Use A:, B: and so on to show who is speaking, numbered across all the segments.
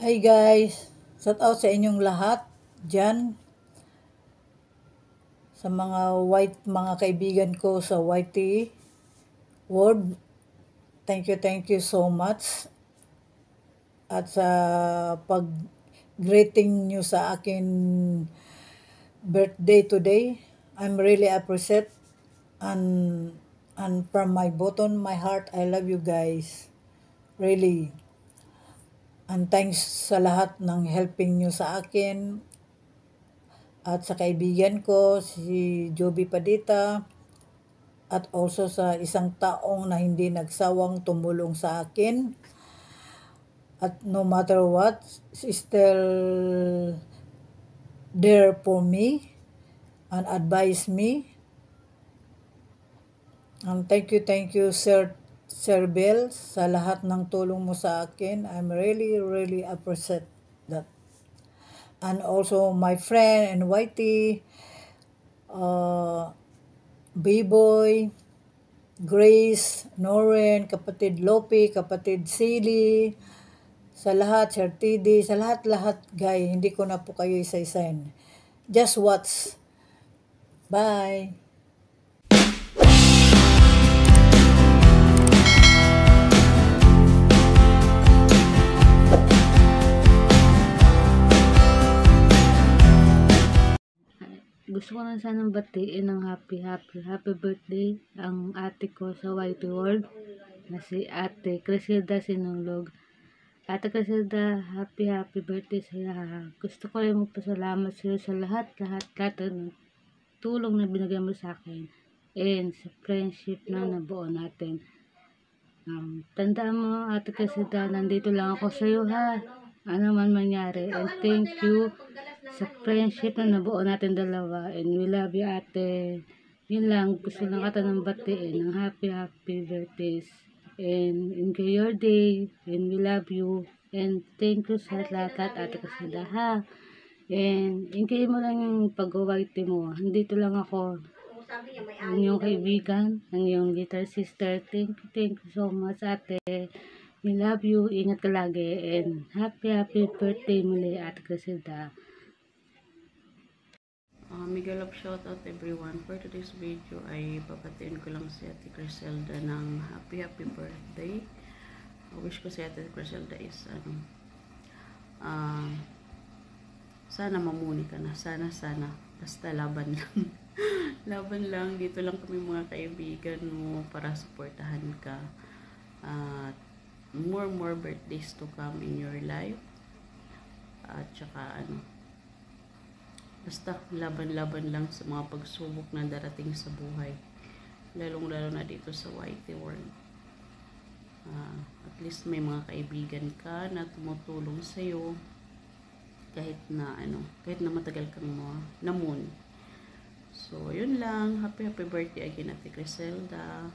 A: Hi guys, shout out sa inyong lahat dyan, sa mga kaibigan ko sa YT World. Thank you so much. At sa pag-greeting nyo sa akin birthday today, I'm really appreciate and from my bottom my heart, I love you guys. Really. And thanks sa lahat ng helping nyo sa akin. At sa kaibigan ko, si Joby Padita, at also sa isang taong na hindi nagsawang tumulong sa akin. At no matter what, is still there for me and advise me. And thank you, Sir Bill, sa lahat ng tulong mo sa akin. I'm really appreciate that. And also my friend and Whitey, B-Boy, Grace, Noren, kapatid Lopi, kapatid Silly, sa lahat, Sir TD, sa lahat-lahat, guys, hindi ko na po kayo isa-isahin. Just watch. Bye!
B: Gusto ko lang sanang batiin ng happy birthday ang ate ko sa YT World na si Ate Crisilda Sinulog. Ate Crisilda, happy birthday sa'yo. Gusto ko rin magpasalamat sa'yo sa lahat ng tulong na binigay mo sa akin and sa friendship na nabuo natin. Tandaan mo, Ate Crisilda, nandito lang ako sa'yo ha. Ano man mangyari, and thank you sa friendship na nabuo natin dalawa, and we love you, ate. Yun lang, gusto lang kita ng batiin ng happy birthdays, and enjoy your day, and we love you, and thank you sa lahat, ate Kasida ha. And enjoy mo lang yung pag-uwite mo. Nandito lang ako, ang iyong kaibigan, ang iyong little sister. Thank you so much, ate. We love you. Ingat ka lagi. And happy birthday muli, Ate Crisilda.
C: Mega love shoutout everyone. For today's video ay papatiin ko lang si Ate Crisilda ng happy birthday. Wish ko si Ate Crisilda is sana mamuni ka na. Sana. Basta laban lang. Laban lang. Dito lang kami mga kaibigan mo para supportahan ka. More birthdays to come in your life. At saka basta laban lang sa mga pagsubok na darating sa buhay. Lalong-lalo na dito sa YT World. At least may mga kaibigan ka na tumutulong sa'yo kahit na matagal kang namun. So, yun lang. Happy birthday again, Ate Crisilda.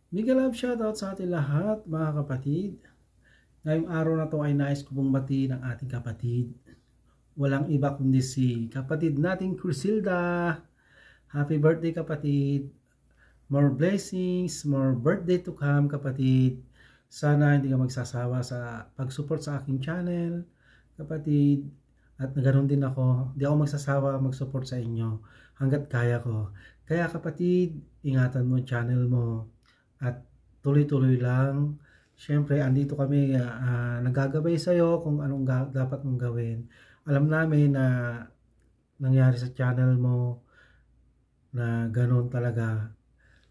D: Mega love shoutout sa ating lahat, mga kapatid. Ngayong araw na to ay nais ko pong batiin ang ating kapatid. Walang iba kundi si kapatid nating Crisilda. Happy birthday, kapatid. More blessings, more birthday to come, kapatid. Sana hindi ka magsasawa sa pag-support sa aking channel, kapatid. At ganoon din ako, hindi ako magsasawa mag-support sa inyo hanggat kaya ko. Kaya kapatid, ingatan mo ang channel mo. At tuloy-tuloy lang. Siyempre, andito kami nagagabay sa'yo kung anong dapat mong gawin. Alam namin na nangyari sa channel mo na gano'n talaga.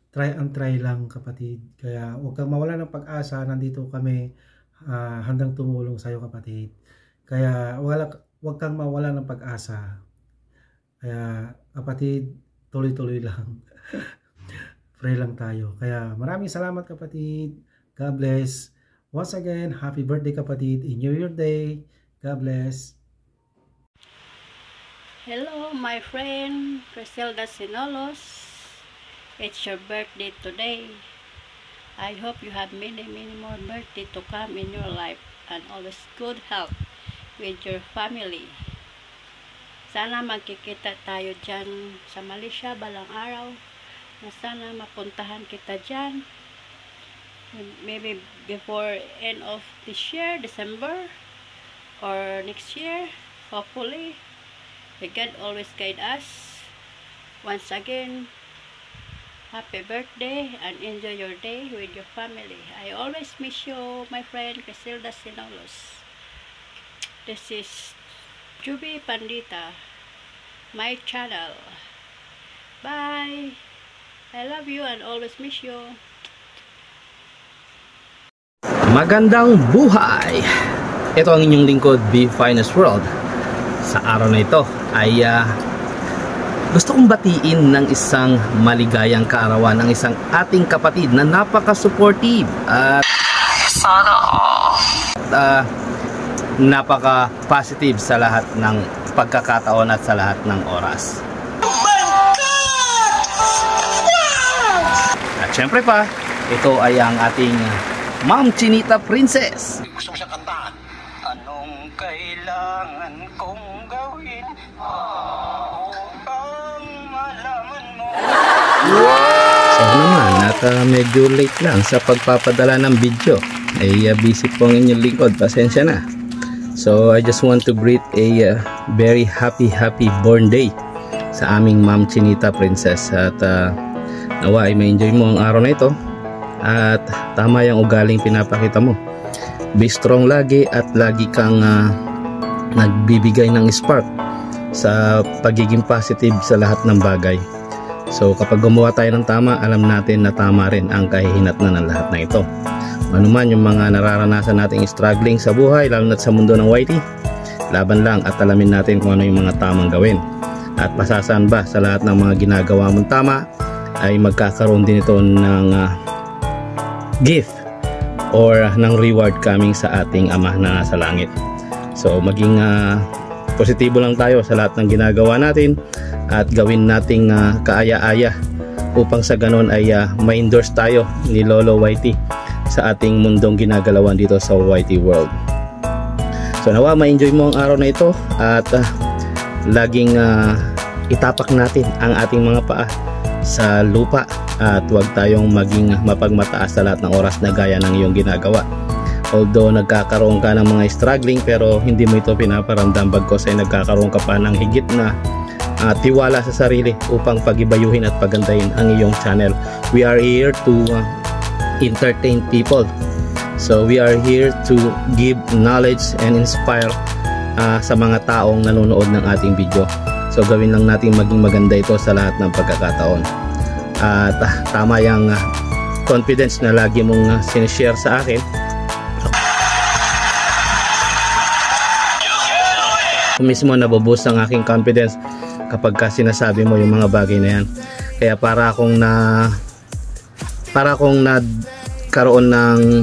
D: Try lang, kapatid. Kaya huwag kang mawala ng pag-asa. Nandito kami handang tumulong sa'yo, kapatid. Kaya huwag kang mawala ng pag-asa. Kaya kapatid, tuloy-tuloy lang. Pray lang tayo. Kaya maraming salamat, kapatid. God bless. Once again, happy birthday, kapatid. Enjoy your day. God bless.
E: Hello, my friend Crisilda Sinolos. It's your birthday today. I hope you have many more birthday to come in your life and always good health with your family. Sana magkikita tayo dyan sa Malaysia balang araw. Na sana mapuntahan kita dyan. Maybe before end of this year, December. or next year, hopefully. May God always guide us. Once again, happy birthday and enjoy your day with your family. I always miss you, my friend Criselda Sinolos. This is Juby Pandita, my channel. Bye! I love you and always miss you.
F: Magandang buhay! Ito ang inyong lingkod, B Finest World. Sa araw na ito ay gusto kong batiin ng isang maligayang kaarawan ng isang ating kapatid na napaka-supportive at napaka-positive sa lahat ng pagkakataon at sa lahat ng oras. At syempre pa, ito ay ang ating Ma'am Chinita Princess.
G: Gusto ko siya kantahan. Anong kailangan kong gawin upang malaman mo?
F: So naman, at medyo late lang sa pagpapadala ng video. Ay busy po ang inyong lingkod, pasensya na. So I just want to greet a very happy born day sa aming Ma'am Chinita Princess. At nawa ay ma-enjoy mo ang araw na ito. At tama yung ugaling pinapakita mo. Be strong lagi at lagi kang nagbibigay ng spark sa pagiging positive sa lahat ng bagay. So kapag gumawa tayo ng tama, alam natin na tama rin ang kahihinatnan ng lahat na ito. Manuman yung mga nararanasan nating struggling sa buhay, lalo na sa mundo ng YT, laban lang at alamin natin kung ano yung mga tamang gawin. At pasasaan ba sa lahat ng mga ginagawa mong tama ay magkakaroon din ito ng gift or ng reward coming sa ating Ama na nasa langit. So maging positibo lang tayo sa lahat ng ginagawa natin at gawin nating kaaya-aya upang sa ganon ay ma-endorse tayo ni Lolo YT sa ating mundong ginagalawan dito sa YT World. So nawa ma-enjoy mo ang araw na ito at laging itapak natin ang ating mga paa sa lupa at huwag tayong maging mapagmataas sa lahat ng oras na gaya ng iyong ginagawa. Although nagkakaroon ka ng mga struggling pero hindi mo ito pinaparamdam, bagkos ay nagkakaroon ka pa ng higit na tiwala sa sarili upang pagibayuhin at pagandahin ang iyong channel. We are here to entertain people. So we are here to give knowledge and inspire sa mga taong nanonood ng ating video. So gawin lang natin maging maganda ito sa lahat ng pagkakataon. At tama yung confidence na lagi mong sinishare sa akin. Mismo nabuboost ang aking confidence kapag sinasabi mo yung mga bagay na yan. Kaya para akong nagkaroon ng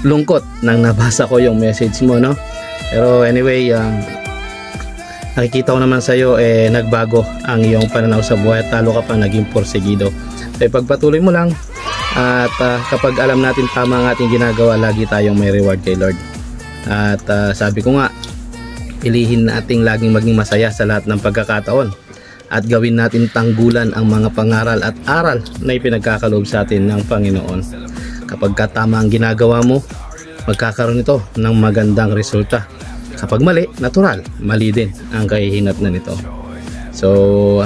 F: lungkot nang nabasa ko yung message mo, no? Pero anyway, nakikita ko naman sa iyo nagbago ang iyong pananaw sa buhay at talo ka pa naging porsigido. So pagpatuloy mo lang at kapag alam natin tama ang ating ginagawa, lagi tayong may reward kay Lord. At sabi ko nga, pilihin nating laging maging masaya sa lahat ng pagkakataon at gawin natin tanggulan ang mga pangaral at aral na ipinagkakaloob sa atin ng Panginoon. Kapag tama ang ginagawa mo, magkakaroon ito ng magandang resulta. Kapag mali, natural, mali din ang kahihinatnan nito. So,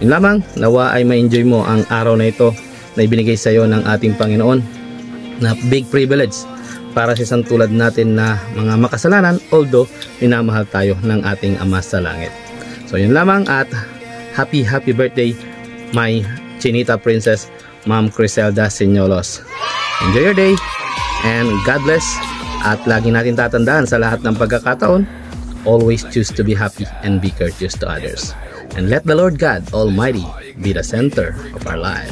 F: yun lamang, nawa ay ma-enjoy mo ang araw na ito na ibinigay sa iyo ng ating Panginoon na big privilege para sa isang tulad natin na mga makasalanan, although minamahal tayo ng ating Ama sa langit. So, yun lamang at happy birthday, my Chinita Princess, Ma'am Criselda Sinolos. Enjoy your day and God bless. At lagi natin tatandaan sa lahat ng pagkakataon, always choose to be happy and be courteous to others. And let the Lord God Almighty be the center of our life.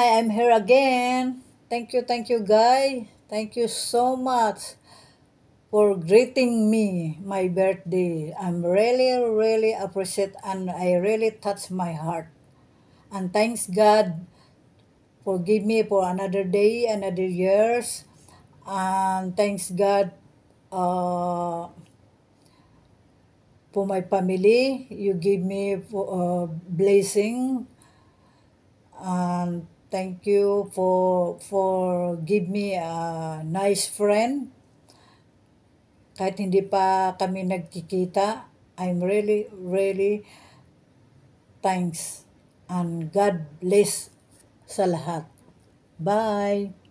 A: I'm here again. Thank you guys. Thank you so much for greeting me my birthday. I'm really appreciate and I really touch my heart. And thanks God for give me for another day, another years. And thanks God for my family. You give me blessing. And thank you for give me a nice friend. Kahit hindi pa kami nagkikita, I'm really, really thanks. And God bless sa lahat. Bye!